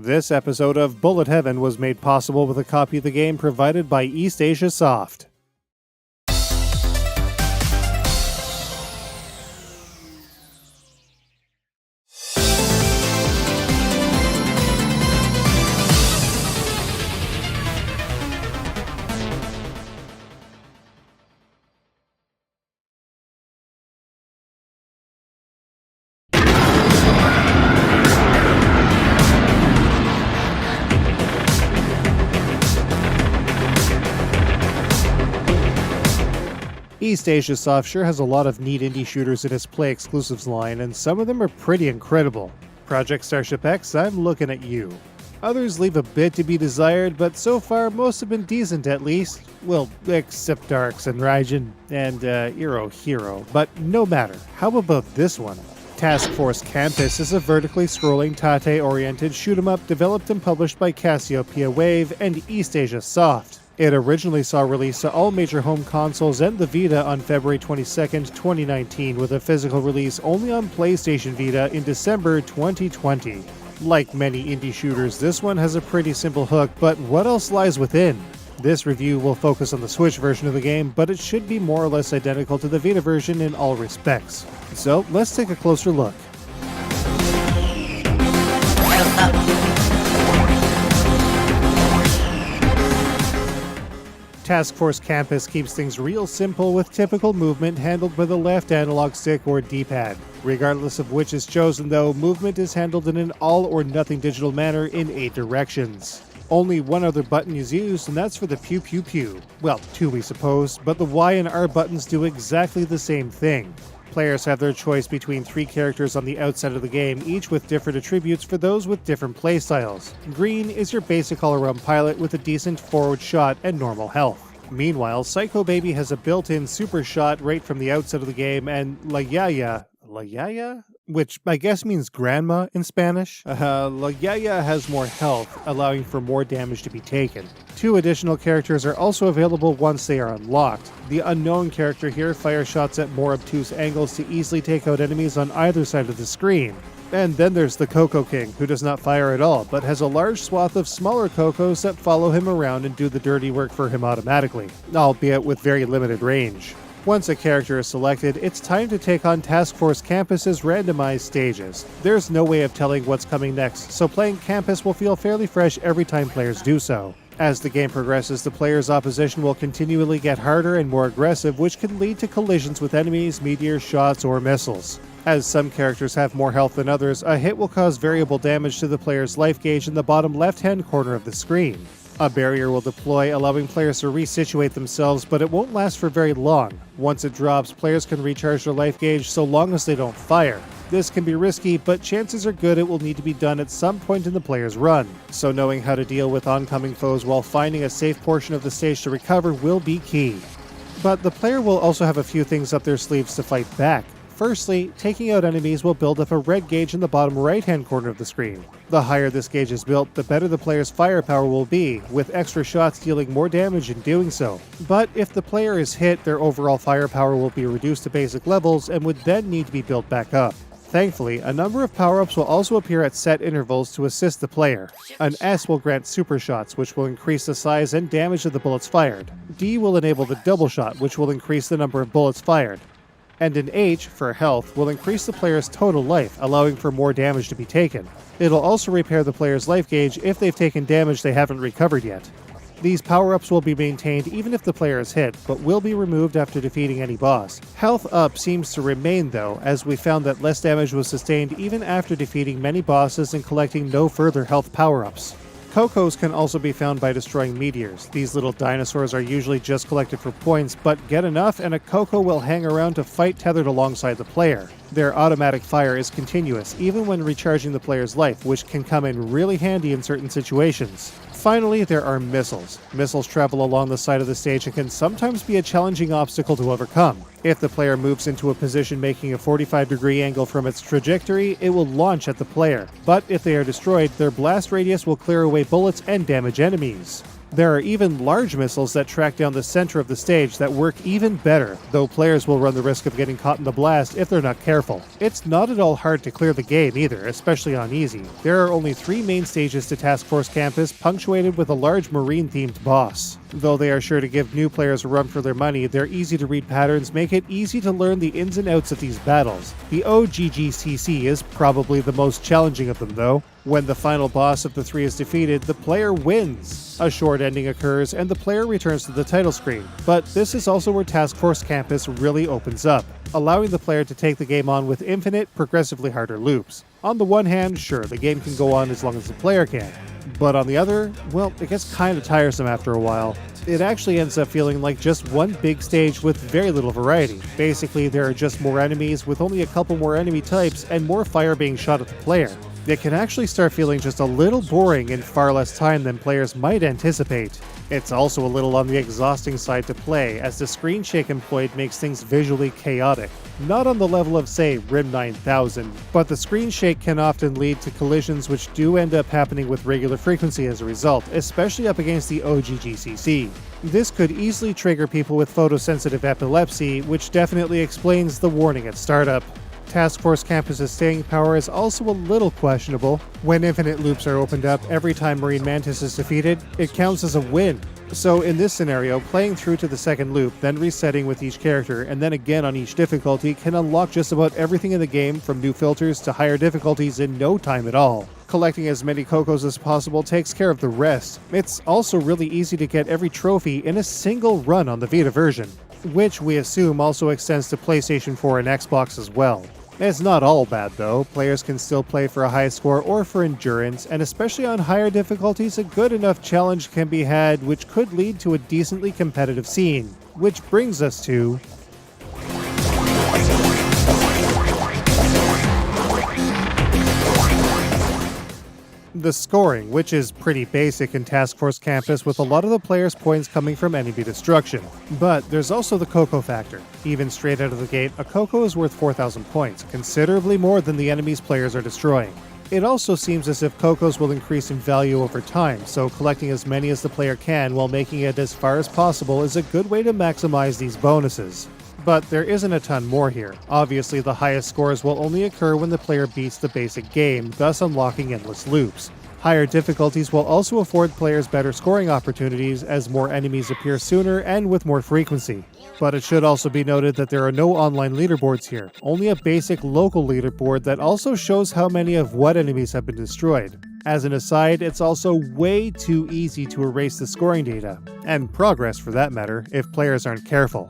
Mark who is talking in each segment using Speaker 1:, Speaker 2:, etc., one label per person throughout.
Speaker 1: This episode of Bullet Heaven was made possible with a copy of the game provided by EastAsiaSoft. EastAsiaSoft sure has a lot of neat indie shooters in its Play Exclusives line, and some of them are pretty incredible. Project Starship X, I'm looking at you. Others leave a bit to be desired, but so far most have been decent at least. Well, except Darks and Raijin and Hero. But no matter, how about this one? Force Kampas is a vertically scrolling Tate-oriented shoot-'em-up developed and published by Cassiopeia Wave and EastAsiaSoft. It originally saw release to all major home consoles and the Vita on February 22, 2019, with a physical release only on PlayStation Vita in December 2020. Like many indie shooters, this one has a pretty simple hook, but what else lies within? This review will focus on the Switch version of the game, but it should be more or less identical to the Vita version in all respects. So let's take a closer look. Force Kampas keeps things real simple with typical movement handled by the left analog stick or D-pad. Regardless of which is chosen though, movement is handled in an all-or-nothing digital manner in 8 directions. Only one other button is used, and that's for the pew pew pew. Well, 2 we suppose, but the Y and R buttons do exactly the same thing. Players have their choice between 3 characters on the outset of the game, each with different attributes for those with different playstyles. Green is your basic all-around pilot with a decent forward shot and normal health. Meanwhile, Psycho Baby has a built-in super shot right from the outset of the game, and La Yaya, which I guess means grandma in Spanish. La Yaya has more health, allowing for more damage to be taken. 2 additional characters are also available once they are unlocked. The unknown character here fires shots at more obtuse angles to easily take out enemies on either side of the screen. And then there's the Coco King, who does not fire at all, but has a large swath of smaller Cocos that follow him around and do the dirty work for him automatically, albeit with very limited range. Once a character is selected, it's time to take on Force Kampas' randomized stages. There's no way of telling what's coming next, so playing Kampas will feel fairly fresh every time players do so. As the game progresses, the player's opposition will continually get harder and more aggressive, which can lead to collisions with enemies, meteors, shots, or missiles. As some characters have more health than others, a hit will cause variable damage to the player's life gauge in the bottom left-hand corner of the screen. A barrier will deploy, allowing players to resituate themselves, but it won't last for very long. Once it drops, players can recharge their life gauge so long as they don't fire. This can be risky, but chances are good it will need to be done at some point in the player's run. So knowing how to deal with oncoming foes while finding a safe portion of the stage to recover will be key. But the player will also have a few things up their sleeves to fight back. Firstly, taking out enemies will build up a red gauge in the bottom right-hand corner of the screen. The higher this gauge is built, the better the player's firepower will be, with extra shots dealing more damage in doing so. But if the player is hit, their overall firepower will be reduced to basic levels and would then need to be built back up. Thankfully, a number of power-ups will also appear at set intervals to assist the player. An S will grant super shots, which will increase the size and damage of the bullets fired. D will enable the double shot, which will increase the number of bullets fired. And an H, for health, will increase the player's total life, allowing for more damage to be taken. It'll also repair the player's life gauge if they've taken damage they haven't recovered yet. These power-ups will be maintained even if the player is hit, but will be removed after defeating any boss. Health up seems to remain though, as we found that less damage was sustained even after defeating many bosses and collecting no further health power-ups. Cocos can also be found by destroying meteors. These little dinosaurs are usually just collected for points, but get enough and a Coco will hang around to fight tethered alongside the player. Their automatic fire is continuous, even when recharging the player's life, which can come in really handy in certain situations. Finally, there are missiles. Missiles travel along the side of the stage and can sometimes be a challenging obstacle to overcome. If the player moves into a position making a 45-degree angle from its trajectory, it will launch at the player. But if they are destroyed, their blast radius will clear away bullets and damage enemies. There are even large missiles that track down the center of the stage that work even better, though players will run the risk of getting caught in the blast if they're not careful. It's not at all hard to clear the game either, especially on easy. There are only 3 main stages to Task Force Campus, punctuated with a large marine-themed boss. Though they are sure to give new players a run for their money, their easy-to-read patterns make it easy to learn the ins and outs of these battles. The OGGCC is probably the most challenging of them though. When the final boss of the 3 is defeated, the player wins. A short ending occurs and the player returns to the title screen. But this is also where Task Force Campus really opens up, allowing the player to take the game on with infinite, progressively harder loops. On the one hand, sure, the game can go on as long as the player can. But on the other, well, it gets kinda tiresome after a while. It actually ends up feeling like just one big stage with very little variety. Basically, there are just more enemies with only a couple more enemy types and more fire being shot at the player. It can actually start feeling just a little boring in far less time than players might anticipate. It's also a little on the exhausting side to play, as the screen shake employed makes things visually chaotic. Not on the level of, say, RIM 9000, but the screen shake can often lead to collisions which do end up happening with regular frequency as a result, especially up against the OGGCC. This could easily trigger people with photosensitive epilepsy, which definitely explains the warning at startup. Task Force Campus's staying power is also a little questionable. When infinite loops are opened up every time Marine Mantis is defeated, it counts as a win. So in this scenario, playing through to the second loop, then resetting with each character, and then again on each difficulty can unlock just about everything in the game, from new filters to higher difficulties, in no time at all. Collecting as many Cocos as possible takes care of the rest. It's also really easy to get every trophy in a single run on the Vita version, which we assume also extends to PlayStation 4 and Xbox as well. It's not all bad though. Players can still play for a high score or for endurance, and especially on higher difficulties, a good enough challenge can be had which could lead to a decently competitive scene. Which brings us to the scoring, which is pretty basic in Task Force Campus, with a lot of the players' points coming from enemy destruction. But there's also the Coco factor. Even straight out of the gate, a Coco is worth 4,000 points, considerably more than the enemies players are destroying. It also seems as if Cocos will increase in value over time, so collecting as many as the player can while making it as far as possible is a good way to maximize these bonuses. But there isn't a ton more here. Obviously, the highest scores will only occur when the player beats the basic game, thus unlocking endless loops. Higher difficulties will also afford players better scoring opportunities as more enemies appear sooner and with more frequency. But it should also be noted that there are no online leaderboards here, only a basic local leaderboard that also shows how many of what enemies have been destroyed. As an aside, it's also way too easy to erase the scoring data, and progress for that matter, if players aren't careful.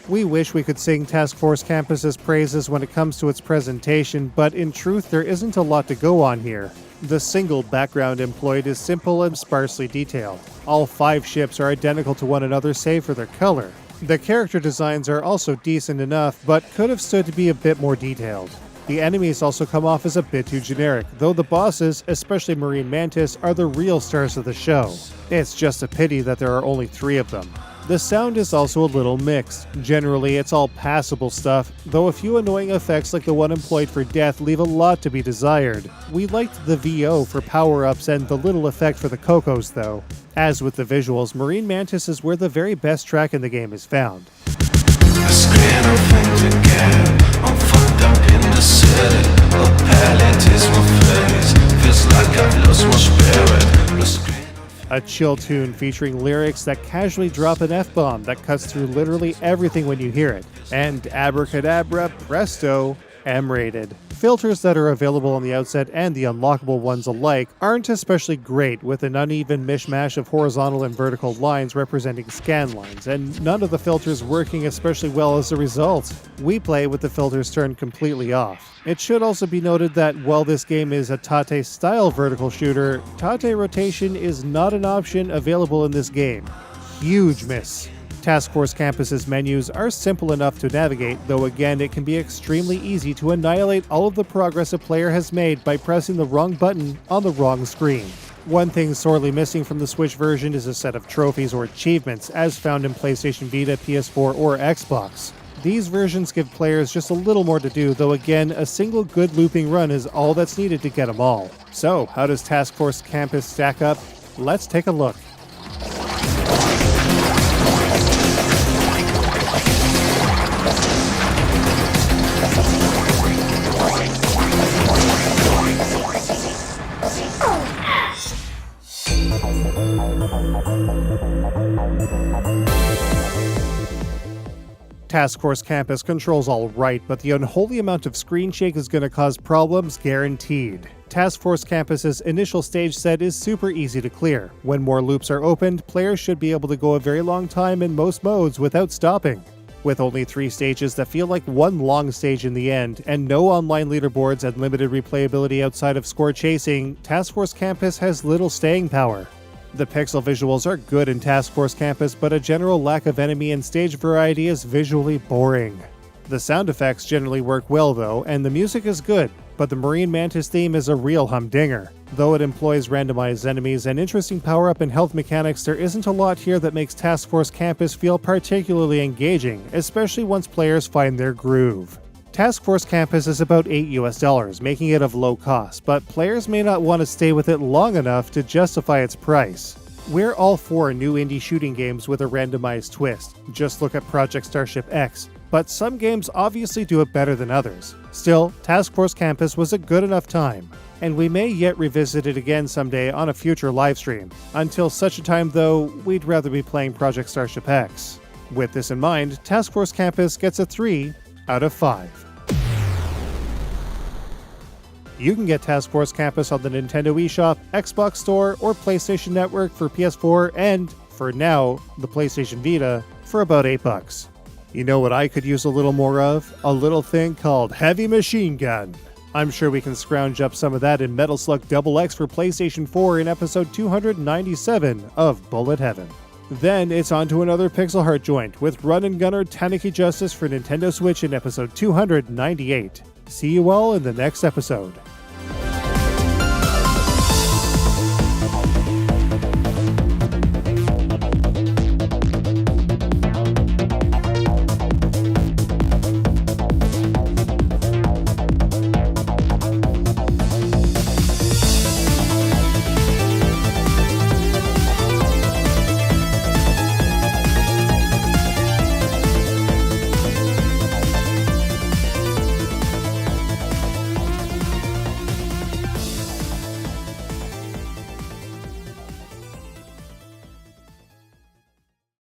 Speaker 1: We wish we could sing Task Force Campus's praises when it comes to its presentation, but in truth there isn't a lot to go on here. The single background employed is simple and sparsely detailed. All 5 ships are identical to one another save for their color. The character designs are also decent enough, but could have stood to be a bit more detailed. The enemies also come off as a bit too generic, though the bosses, especially Marine Mantis, are the real stars of the show. It's just a pity that there are only 3 of them. The sound is also a little mixed. Generally, it's all passable stuff, though a few annoying effects like the one employed for death leave a lot to be desired. We liked the VO for power-ups and the little effect for the Cocos though. As with the visuals, Marine Mantis is where the very best track in the game is found. A chill tune featuring lyrics that casually drop an F-bomb that cuts through literally everything when you hear it. And abracadabra, presto, M-rated. Filters that are available on the outset and the unlockable ones alike aren't especially great, with an uneven mishmash of horizontal and vertical lines representing scan lines, and none of the filters working especially well as a result. We play with the filters turned completely off. It should also be noted that while this game is a Tate-style vertical shooter, Tate rotation is not an option available in this game. Huge miss. Task Force Campus's menus are simple enough to navigate, though again it can be extremely easy to annihilate all of the progress a player has made by pressing the wrong button on the wrong screen. One thing sorely missing from the Switch version is a set of trophies or achievements as found in PlayStation Vita, PS4, or Xbox. These versions give players just a little more to do, though again, a single good looping run is all that's needed to get them all. So, how does Task Force Kampas stack up? Let's take a look. Task Force Kampas controls all right, but the unholy amount of screen shake is going to cause problems guaranteed. Task Force Kampas' initial stage set is super easy to clear. When more loops are opened, players should be able to go a very long time in most modes without stopping. With only 3 stages that feel like one long stage in the end, and no online leaderboards and limited replayability outside of score chasing, Task Force Kampas has little staying power. The pixel visuals are good in Task Force Kampas, but a general lack of enemy and stage variety is visually boring. The sound effects generally work well though, and the music is good, but the Marine Mantis theme is a real humdinger. Though it employs randomized enemies and interesting power-up and health mechanics, there isn't a lot here that makes Task Force Kampas feel particularly engaging, especially once players find their groove. Task Force Kampas is about $8 making it of low cost, but players may not want to stay with it long enough to justify its price. We're all for new indie shooting games with a randomized twist. Just look at Project Starship X. But some games obviously do it better than others. Still, Task Force Kampas was a good enough time, and we may yet revisit it again someday on a future livestream. Until such a time though, we'd rather be playing Project Starship X. With this in mind, Task Force Kampas gets a 3 out of 5. You can get Task Force Kampas on the Nintendo eShop, Xbox Store, or PlayStation Network for PS4 and, for now, the PlayStation Vita for about $8. You know what I could use a little more of? A little thing called Heavy Machine Gun. I'm sure we can scrounge up some of that in Metal Slug XX for PlayStation 4 in episode 297 of Bullet Heaven. Then it's on to another Pixel Heart joint with Run and Gunner Tanuki Justice for Nintendo Switch in episode 298. See you all in the next episode.